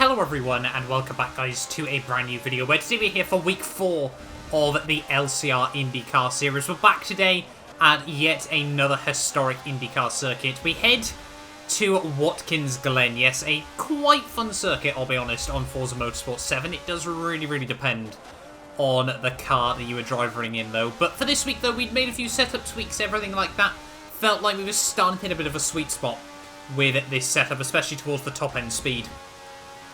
Hello everyone and welcome back guys to a brand new video where today we're here for week 4 of the LCR IndyCar series. We're back today at yet another historic IndyCar circuit. We head to Watkins, Glen. Yes, a quite fun circuit, I'll be honest, on Forza Motorsport 7. It does really depend on the car that you were driving in though. But for this week though, we'd made a few setup tweaks, everything like that. Felt like we were starting to hit a bit of a sweet spot with this setup, especially towards the top end speed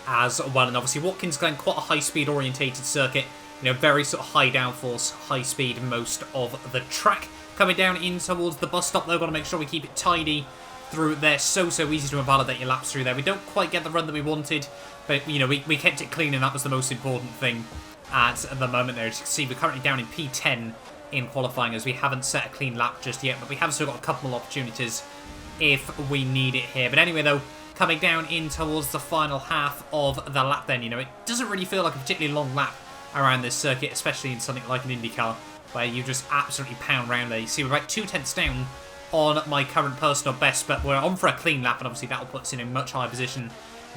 as well. And obviously Watkins Glen, quite a high speed orientated circuit, you know, very sort of high downforce, high speed most of the track. Coming down in towards the bus stop though, got to make sure we keep it tidy through there. So easy to invalidate your laps through there. We don't quite get the run that we wanted, but you know, we kept it clean and that was the most important thing at the moment there. As you can see, we're currently down in P10 in qualifying as we haven't set a clean lap just yet, but we have still got a couple more opportunities if we need it here. But anyway though, coming down in towards the final half of the lap then, you know, it doesn't really feel like a particularly long lap around this circuit, especially in something like an IndyCar, where you just absolutely pound around there. You see we're about 2/10 down on my current personal best, but we're on for a clean lap, and obviously that will put us in a much higher position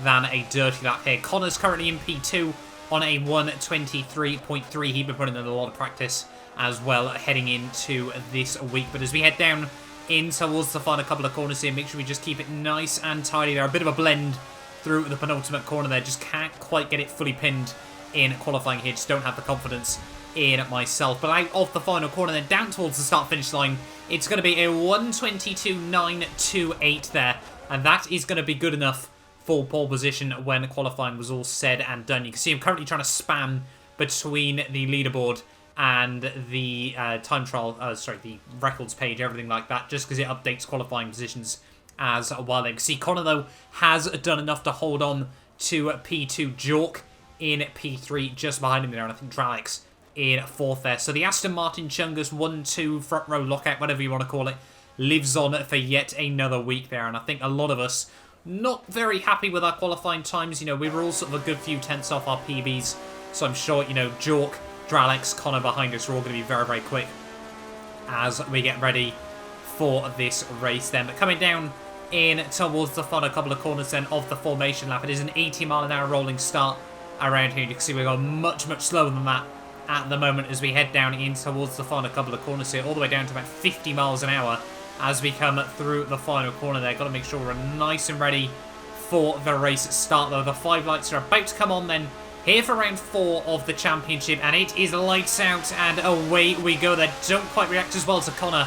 than a dirty lap here. Connor's currently in P2 on a 1:23.3. He's been putting in a lot of practice as well heading into this week. But as we head down in towards the final couple of corners here, make sure we just keep it nice and tidy. There a bit of a blend through the penultimate corner there. Just can't quite get it fully pinned in qualifying here. Just don't have the confidence in myself. But out of the final corner then down towards the start finish line, it's going to be a 1:22.928 there. And that is going to be good enough for pole position when qualifying was all said and done. You can see I'm currently trying to spam between the leaderboard and the time trial, the records page, everything like that, just because it updates qualifying positions as well. You can see Connor, though, has done enough to hold on to P2. Jork in P3, just behind him there, and I think Dralix in 4th there. So the Aston Martin Chungus 1-2 front row lockout, whatever you want to call it, lives on for yet another week there, and I think a lot of us not very happy with our qualifying times. You know, we were all sort of a good few tenths off our PBs, so I'm sure, you know, Jork, Dralix, Connor behind us are all going to be very quick as we get ready for this race then. But coming down in towards the final couple of corners then of the formation lap, it is an 80-mile-an-hour rolling start around here. You can see we're going much slower than that at the moment as we head down in towards the final couple of corners here, all the way down to about 50 miles an hour as we come through the final corner there. Got to make sure we're nice and ready for the race start though. The 5 lights are about to come on then here for round 4 of the championship, and it is lights out and away we go. They don't quite react as well to Connor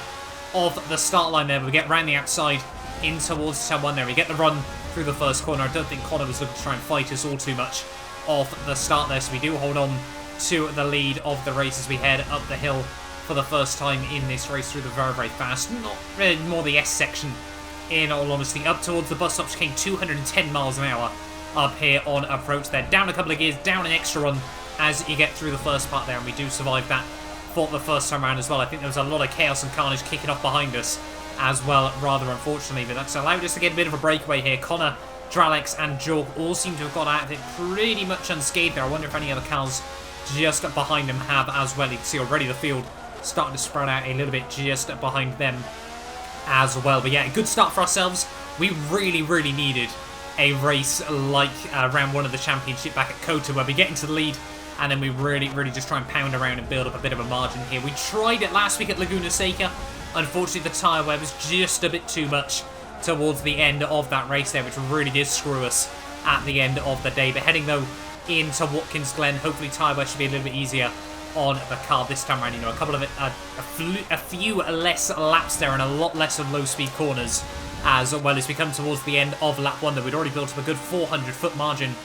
of the start line there, but we get round the outside in towards turn 1 there. We get the run through the first corner. I don't think Connor was looking to try and fight us all too much off the start there, so we do hold on to the lead of the race as we head up the hill for the first time in this race through the very fast, not really more the S section in all honesty. Up towards the bus stop, came 210 miles an hour up here on approach there. Down a couple of gears, down an extra run as you get through the first part there, and we do survive that for the first time around as well. I think there was a lot of chaos and carnage kicking off behind us as well, rather unfortunately, but that's allowed us to get a bit of a breakaway here. Connor, Dralix and Jork all seem to have got out of it pretty much unscathed there. I wonder if any other cars just behind them have as well. You can see already the field starting to spread out a little bit just behind them as well. But yeah, a good start for ourselves. We really needed a race like round 1 of the championship back at Kota, where we get into the lead and then we really just try and pound around and build up a bit of a margin here. We tried it last week at Laguna Seca. Unfortunately, the tyre wear was just a bit too much towards the end of that race there, which really did screw us at the end of the day. But heading though into Watkins Glen, hopefully tyre wear should be a little bit easier on the car this time around. You know, a couple of a few less laps there and a lot less of low speed corners as well as we come towards the end of lap 1 that we'd already built up a good 400-foot margin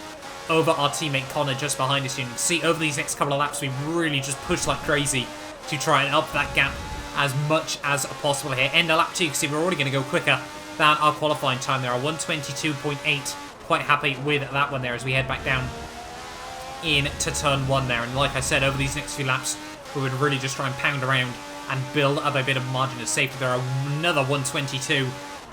over our teammate Connor just behind us. You can see over these next couple of laps we really just push like crazy to try and up that gap as much as possible here. End of lap 2, you can see we're already going to go quicker than our qualifying time there, our 1:22.8. Quite happy with that one there as we head back down into turn 1 there. And like I said, over these next few laps we would really just try and pound around and build up a bit of margin of safety. There are another 1:22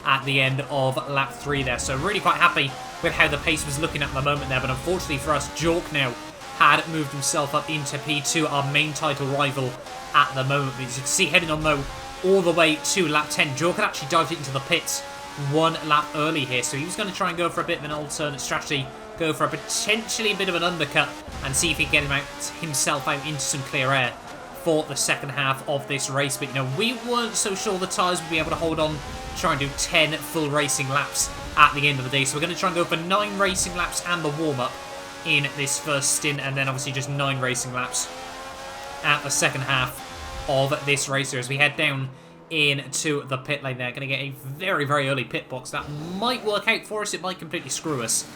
at the end of lap 3 there. So really quite happy with how the pace was looking at the moment there. But unfortunately for us, Jork now had moved himself up into P2, our main title rival at the moment. But as you can see, heading on though all the way to lap 10, Jork had actually dived into the pits 1 lap early here. So he was going to try and go for a bit of an alternate strategy go for a potentially a bit of an undercut and see if he can get himself out into some clear air for the second half of this race. But, you know, we weren't so sure the tyres would be able to hold on to try and do 10 full racing laps at the end of the day. So we're going to try and go for 9 racing laps and the warm-up in this first stint, and then obviously just 9 racing laps at the second half of this race here as we head down into the pit lane there. Going to get a very, very early pit box. That might work out for us. It might completely screw us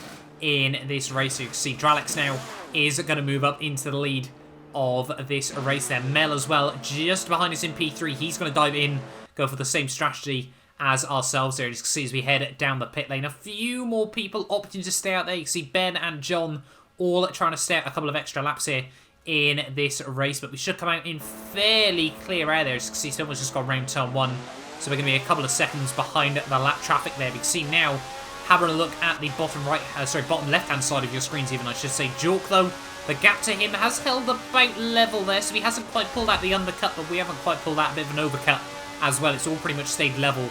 in this race. You can see Dralex now is going to move up into the lead of this race there. Mel as well, just behind us in P3. He's going to dive in, go for the same strategy as ourselves there. You can see as we head down the pit lane. A few more people opting to stay out there. You can see Ben and John all trying to stay out a couple of extra laps here in this race, but we should come out in fairly clear air there. As you can see, someone's just gone round turn 1, so we're going to be a couple of seconds behind the lap traffic there. We can see now, having a look at the bottom left-hand side of your screens even, I should say, Jork though, the gap to him has held about level there, so he hasn't quite pulled out the undercut, but we haven't quite pulled out a bit of an overcut as well. It's all pretty much stayed level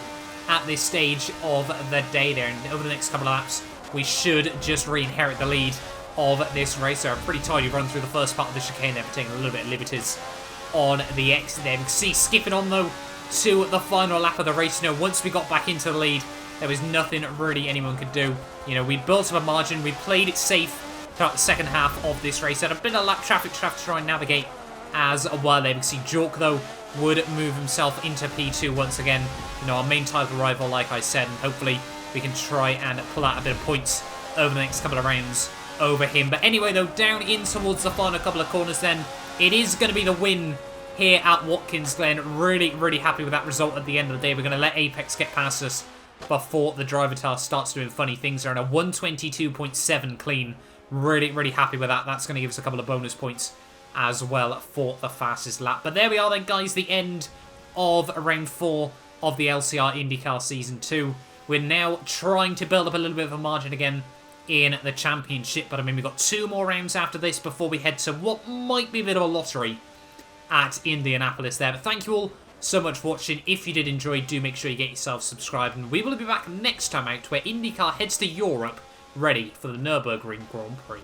at this stage of the day there, and over the next couple of laps, we should just re-inherit the lead of this race. So a pretty tidy run through the first part of the chicane there, but taking a little bit of liberties on the exit there. We can see skipping on though to the final lap of the race. You know, once we got back into the lead, there was nothing really anyone could do. You know, we built up a margin, we played it safe throughout the second half of this race. Had a bit of lap traffic to try and navigate as well there. We can see Jork though would move himself into P2 once again. You know, our main title rival, like I said, and hopefully we can try and pull out a bit of points over the next couple of rounds over him. But anyway though, down in towards the final couple of corners then, it is going to be the win here at Watkins Glen. Really, really happy with that result at the end of the day. We're going to let Apex get past us before the driver task starts doing funny things. They're on a 122.7 clean. Really, really happy with that. That's going to give us a couple of bonus points as well for the fastest lap. But there we are then, guys, the end of round 4 of the LCR IndyCar Season 2. We're now trying to build up a little bit of a margin again in the championship, but I mean, we've got 2 more rounds after this before we head to what might be a bit of a lottery at Indianapolis there. But thank you all so much for watching. If you did enjoy, do make sure you get yourself subscribed, and we will be back next time out where IndyCar heads to Europe, ready for the Nürburgring Grand Prix.